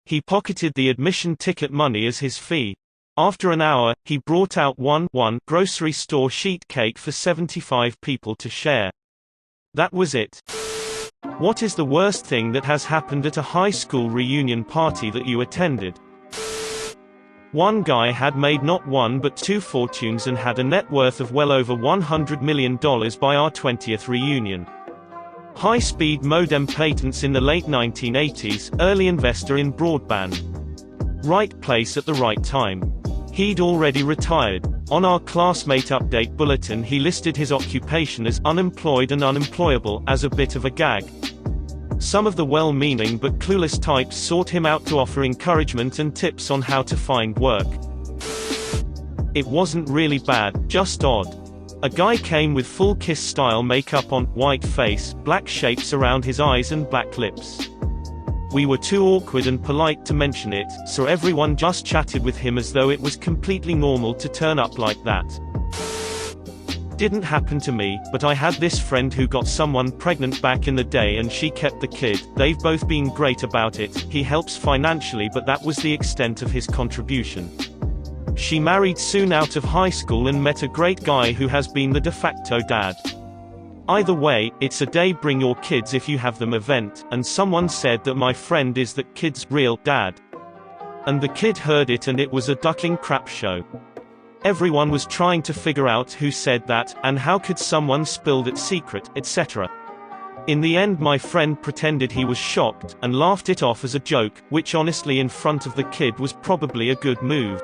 He pocketed the admission ticket money as his fee. After an hour, he brought out one grocery store sheet cake for 75 people to share. That was it. What is the worst thing that has happened at a high school reunion party that you attended? One guy had made not one but two fortunes and had a net worth of well over $100 million by our 20th reunion. High-speed modem patents in the late 1980s, early investor in broadband. Right place at the right time. He'd already retired. On our classmate update bulletin he listed his occupation as unemployed and unemployable as a bit of a gag. Some of the well-meaning but clueless types sought him out to offer encouragement and tips on how to find work. It wasn't really bad, just odd. A guy came with full Kiss-style makeup on, white face, black shapes around his eyes and black lips. We were too awkward and polite to mention it, so everyone just chatted with him as though it was completely normal to turn up like that. Didn't happen to me, but I had this friend who got someone pregnant back in the day and she kept the kid. They've both been great about it. He helps financially but that was the extent of his contribution. She married soon out of high school and met a great guy who has been the de facto dad. Either way, it's a day bring your kids if you have them event, and someone said that my friend is that kid's real dad. And the kid heard it and it was a duckling crap show. Everyone was trying to figure out who said that, and how could someone spill that secret, etc. In the end my friend pretended he was shocked, and laughed it off as a joke, which honestly in front of the kid was probably a good move.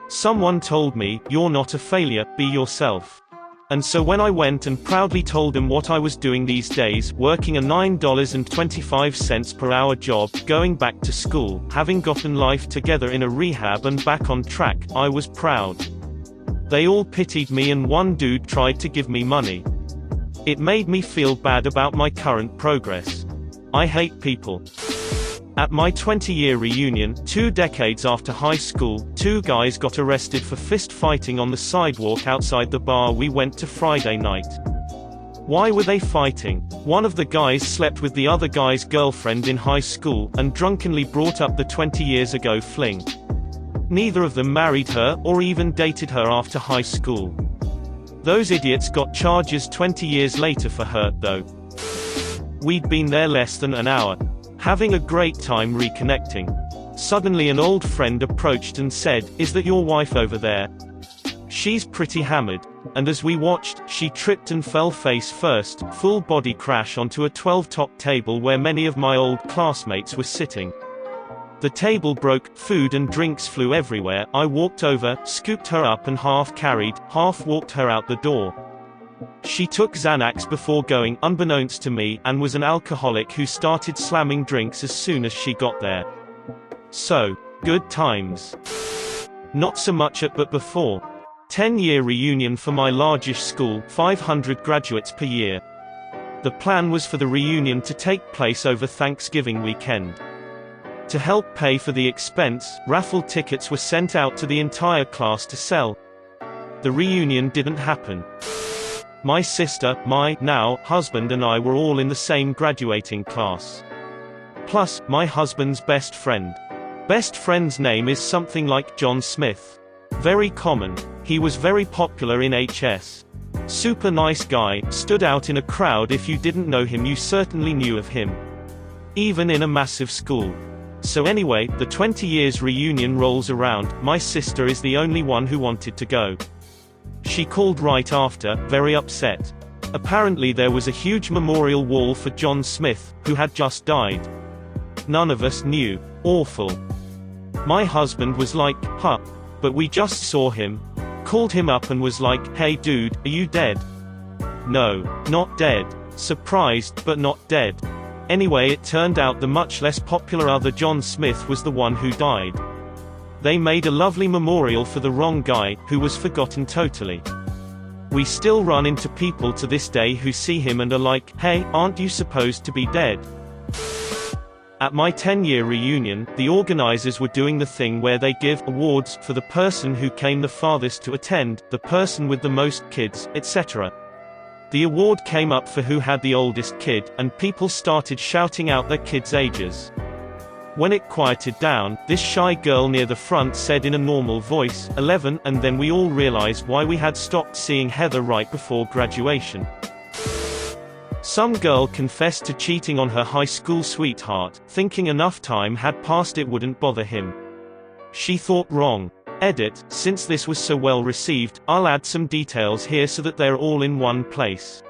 Someone told me, "You're not a failure, be yourself." And so when I went and proudly told him what I was doing these days, working a $9.25 per hour job, going back to school, having gotten life together in a rehab and back on track, I was proud. They all pitied me and one dude tried to give me money. It made me feel bad about my current progress. I hate people. At my 20-year reunion, 2 decades after high school, 2 guys got arrested for fist fighting on the sidewalk outside the bar we went to Friday night. Why were they fighting? One of the guys slept with the other guy's girlfriend in high school, and drunkenly brought up the 20 years ago fling. Neither of them married her, or even dated her after high school. Those idiots got charges 20 years later for her, though. We'd been there less than an hour. Having a great time reconnecting. Suddenly an old friend approached and said, "Is that your wife over there? She's pretty hammered." And as we watched, she tripped and fell face first, full body crash onto a 12-top table where many of my old classmates were sitting. The table broke, food and drinks flew everywhere. I walked over, scooped her up and half carried, half walked her out the door. She took Xanax before going, unbeknownst to me, and was an alcoholic who started slamming drinks as soon as she got there. So, good times. Not so much at but before. 10-year reunion for my largish school, 500 graduates per year. The plan was for the reunion to take place over Thanksgiving weekend. To help pay for the expense, raffle tickets were sent out to the entire class to sell. The reunion didn't happen. My sister, my now husband and I were all in the same graduating class. Plus, my husband's best friend. Best friend's name is something like John Smith. Very common. He was very popular in HS. Super nice guy, stood out in a crowd. If you didn't know him you certainly knew of him. Even in a massive school. So anyway, the 20 years reunion rolls around, my sister is the only one who wanted to go. She called right after, very upset. Apparently there was a huge memorial wall for John Smith, who had just died. None of us knew. Awful. My husband was like, "Huh. But we just saw him." Called him up and was like, "Hey dude, are you dead?" "No, not dead." Surprised, but not dead. Anyway, it turned out the much less popular other John Smith was the one who died. They made a lovely memorial for the wrong guy, who was forgotten totally. We still run into people to this day who see him and are like, "Hey, aren't you supposed to be dead?" At my 10-year reunion, the organizers were doing the thing where they give awards for the person who came the farthest to attend, the person with the most kids, etc. The award came up for who had the oldest kid, and people started shouting out their kids' ages. When it quieted down, this shy girl near the front said in a normal voice, 11, and then we all realized why we had stopped seeing Heather right before graduation. Some girl confessed to cheating on her high school sweetheart, thinking enough time had passed it wouldn't bother him. She thought wrong. Edit, since this was so well received, I'll add some details here so that they're all in one place.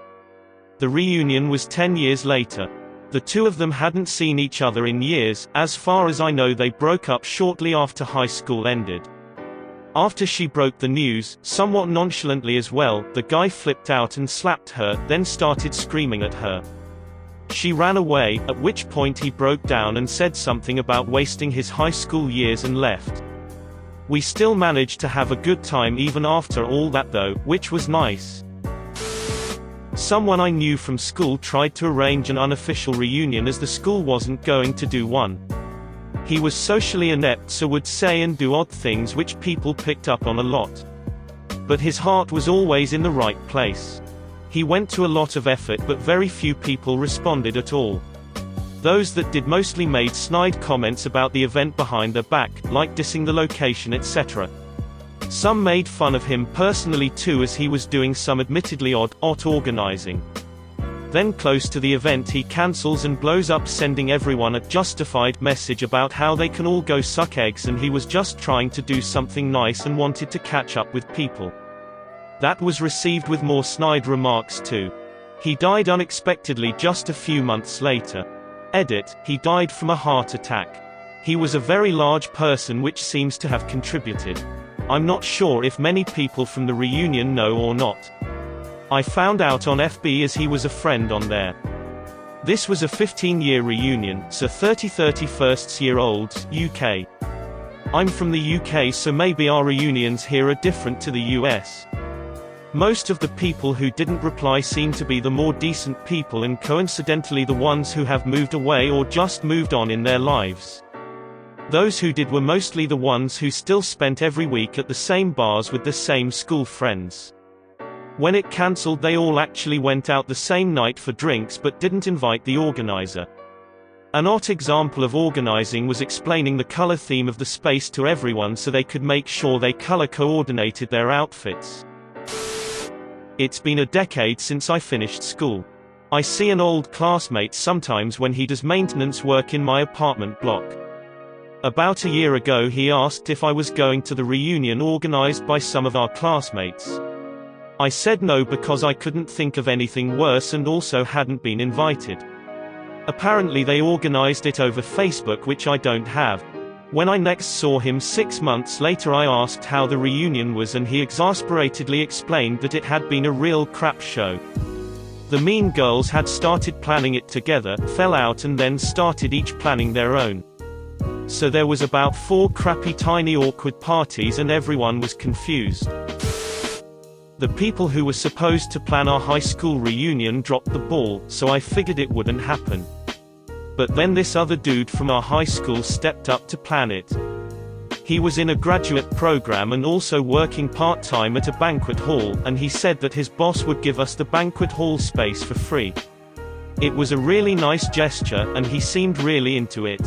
The reunion was 10 years later. The two of them hadn't seen each other in years. As far as I know, they broke up shortly after high school ended. After she broke the news, somewhat nonchalantly as well, the guy flipped out and slapped her, then started screaming at her. She ran away, at which point he broke down and said something about wasting his high school years and left. We still managed to have a good time even after all that though, which was nice. Someone I knew from school tried to arrange an unofficial reunion as the school wasn't going to do one. He was socially inept, so would say and do odd things which people picked up on a lot. But his heart was always in the right place. He went to a lot of effort, but very few people responded at all. Those that did mostly made snide comments about the event behind their back, like dissing the location, etc. Some made fun of him personally too, as he was doing some admittedly odd organizing. Then close to the event he cancels and blows up, sending everyone a justified message about how they can all go suck eggs and he was just trying to do something nice and wanted to catch up with people. That was received with more snide remarks too. He died unexpectedly just a few months later. Edit, he died from a heart attack. He was a very large person, which seems to have contributed. I'm not sure if many people from the reunion know or not. I found out on FB as he was a friend on there. This was a 15-year reunion, so 31st-year-olds, UK. I'm from the UK, so maybe our reunions here are different to the US. Most of the people who didn't reply seem to be the more decent people, and coincidentally the ones who have moved away or just moved on in their lives. Those who did were mostly the ones who still spent every week at the same bars with the same school friends. When it cancelled, they all actually went out the same night for drinks but didn't invite the organizer. An odd example of organizing was explaining the color theme of the space to everyone so they could make sure they color coordinated their outfits. It's been a decade since I finished school. I see an old classmate sometimes when he does maintenance work in my apartment block. About a year ago he asked if I was going to the reunion organized by some of our classmates. I said no because I couldn't think of anything worse and also hadn't been invited. Apparently they organized it over Facebook, which I don't have. When I next saw him 6 months later I asked how the reunion was and he exasperatedly explained that it had been a real crap show. The mean girls had started planning it together, fell out and then started each planning their own. So there was about 4 crappy tiny awkward parties and everyone was confused. The people who were supposed to plan our high school reunion dropped the ball, so I figured it wouldn't happen. But then this other dude from our high school stepped up to plan it. He was in a graduate program and also working part-time at a banquet hall, and he said that his boss would give us the banquet hall space for free. It was a really nice gesture, and he seemed really into it.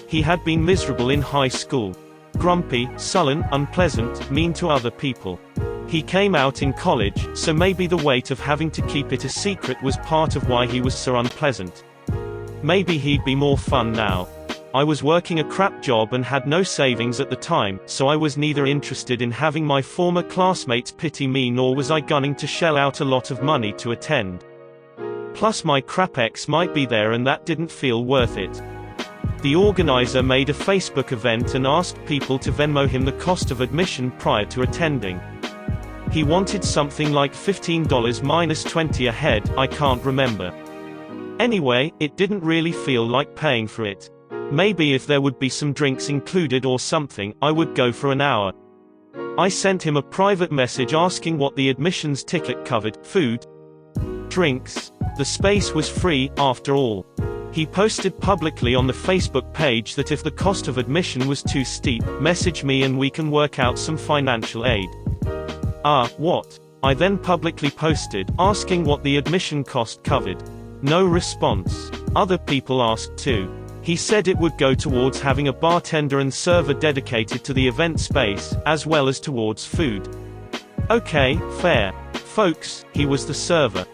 He had been miserable in high school. Grumpy, sullen, unpleasant, mean to other people. He came out in college, so maybe the weight of having to keep it a secret was part of why he was so unpleasant. Maybe he'd be more fun now. I was working a crap job and had no savings at the time, so I was neither interested in having my former classmates pity me nor was I gunning to shell out a lot of money to attend. Plus my crap ex might be there and that didn't feel worth it. The organizer made a Facebook event and asked people to Venmo him the cost of admission prior to attending. He wanted something like $15 minus 20 a head, I can't remember. Anyway, it didn't really feel like paying for it. Maybe if there would be some drinks included or something, I would go for an hour. I sent him a private message asking what the admissions ticket covered, food, drinks. The space was free, after all. He posted publicly on the Facebook page that if the cost of admission was too steep, message me and we can work out some financial aid. What? I then publicly posted, asking what the admission cost covered. No response. Other people asked too. He said it would go towards having a bartender and server dedicated to the event space, as well as towards food. Okay, fair. Folks, he was the server.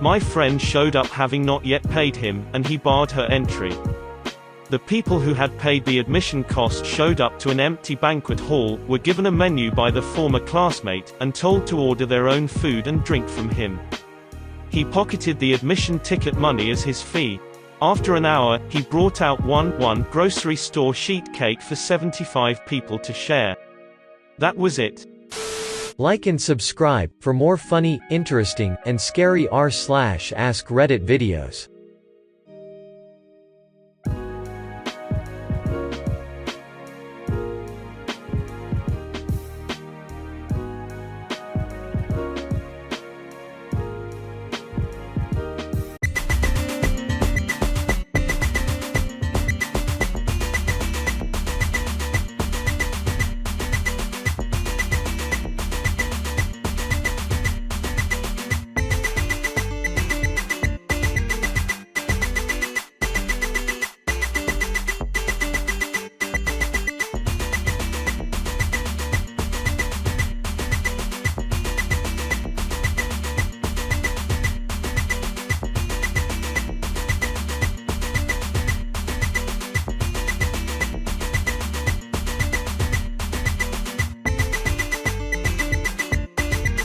My friend showed up having not yet paid him, and he barred her entry. The people who had paid the admission cost showed up to an empty banquet hall, were given a menu by the former classmate, and told to order their own food and drink from him. He pocketed the admission ticket money as his fee. After an hour, he brought out one grocery store sheet cake for 75 people to share. That was it. Like and subscribe for more funny, interesting, and scary r/ask Reddit videos.